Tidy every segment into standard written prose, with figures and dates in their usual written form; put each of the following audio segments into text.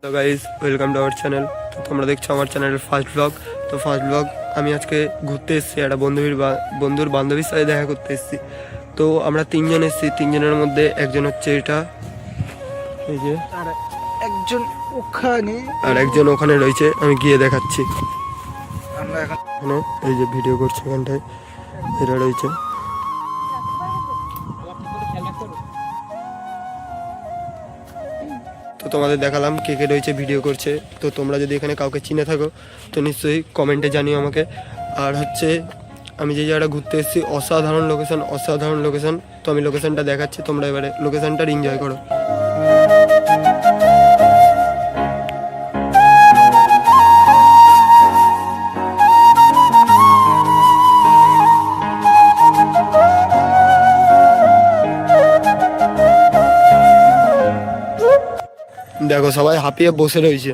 তো guys welcome to our channel. তো তোমরা দেখছো আমার চ্যানেলের ফার্স্ট ব্লগ। তো ফার্স্ট ব্লগ আমি আজকে ঘুরতে এসেছি, একটা বন্ধুর বান্ধবীর সাথে দেখা করতে এসেছি। তো আমরা তিনজন এসেছি, তিনজনের মধ্যে একজন হচ্ছে এটা, এই যে, আর একজন ওখানে, আর একজন ওখানে রয়েছে, আমি গিয়ে দেখাচ্ছি। আমরা এখন ওখানে এই যে ভিডিও করছে, ওখানটায় এরা রয়েছে। তো তোমাদের দেখালাম কে কে রয়েছে, ভিডিও করছে। তো তোমরা যদি এখানে কাউকে চিনে থাকো তো নিশ্চয়ই কমেন্টে জানিও আমাকে। আর হচ্ছে আমি যে জায়গাটা ঘুরতে এসেছি, অসাধারণ লোকেশন। তো আমি লোকেশনটা দেখাচ্ছি, তোমরা এবারে লোকেশনটার এনজয় করো। দেখো সবাই হাঁপিয়ে বসে রয়েছে,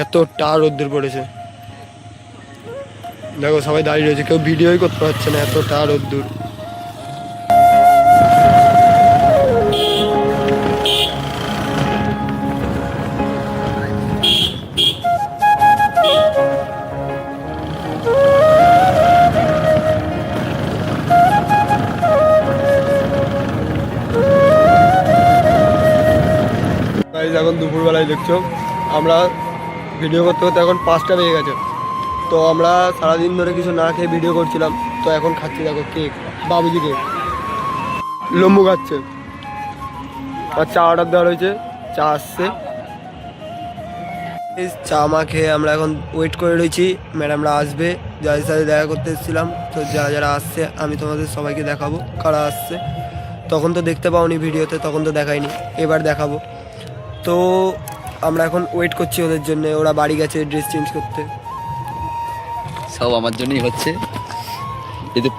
এতটা রোদ্দুর পড়েছে। দেখো সবাই দাঁড়িয়ে রয়েছে, কেউ ভিডিওই করতে পারছে না, এতটা রোদ্দুর। এখন দুপুরবেলায় দেখছো আমরা ভিডিও করতে করতে এখন 5টা বেজে গেছে। তো আমরা সারাদিন ধরে কিছু না খেয়ে ভিডিও করছিলাম, তো এখন খাচ্ছি দেখো কেক, বাবুজি কেক, লম্বু খাচ্ছে। আর চা অর্ডার দেওয়া রয়েছে, চা আসছে। এই চা মা খেয়ে আমরা এখন ওয়েট করে রয়েছি, ম্যাডামরা আসবে, যাদের সাথে দেখা করতে এসেছিলাম। তো যারা যারা আসছে আমি তোমাদের সবাইকে দেখাবো কারা আসছে। তখন তো দেখতে পাওনি ভিডিওতে, তখন তো দেখাইনি, এবার দেখাবো। তো আমরা এখন ওয়েট করছি ওদের জন্য, ওরা বাড়ি গেছে ড্রেস চেঞ্জ করতে। সব আমার জন্যই হচ্ছে, যেহেতু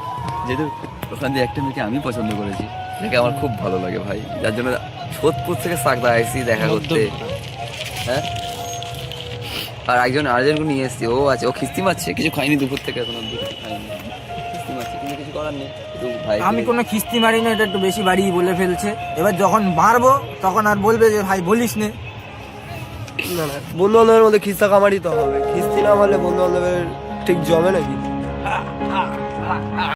যেহেতু ওখান দিয়ে একটা মেয়েকে আমি পছন্দ করেছি, যাকে আমার খুব ভালো লাগে ভাই, যার জন্য সোদপুর থেকে সাকদা আইসি দেখা করতে। হ্যাঁ, আর আরেকজন নিয়ে এসেছি, ও আছে, ও খিস্তি মারছে, কিছু খাইনি দুপুর থেকে, এখন অব্দি খাইনি, খিস্তি মারছে, কিন্তু কিছু করার নেই। ভাই আমি কোনো খিস্তি মারি না, এটা একটু বেশি বাড়ি বলে ফেলছে। এবার যখন মারবো তখন আর বলবে যে ভাই বলিস নে। না না, বন্ধু বান্ধবের মধ্যে খিস্তা কামারি তো হবে, খিস্তি না মারলে বন্ধু বান্ধবের ঠিক জমে নাকি।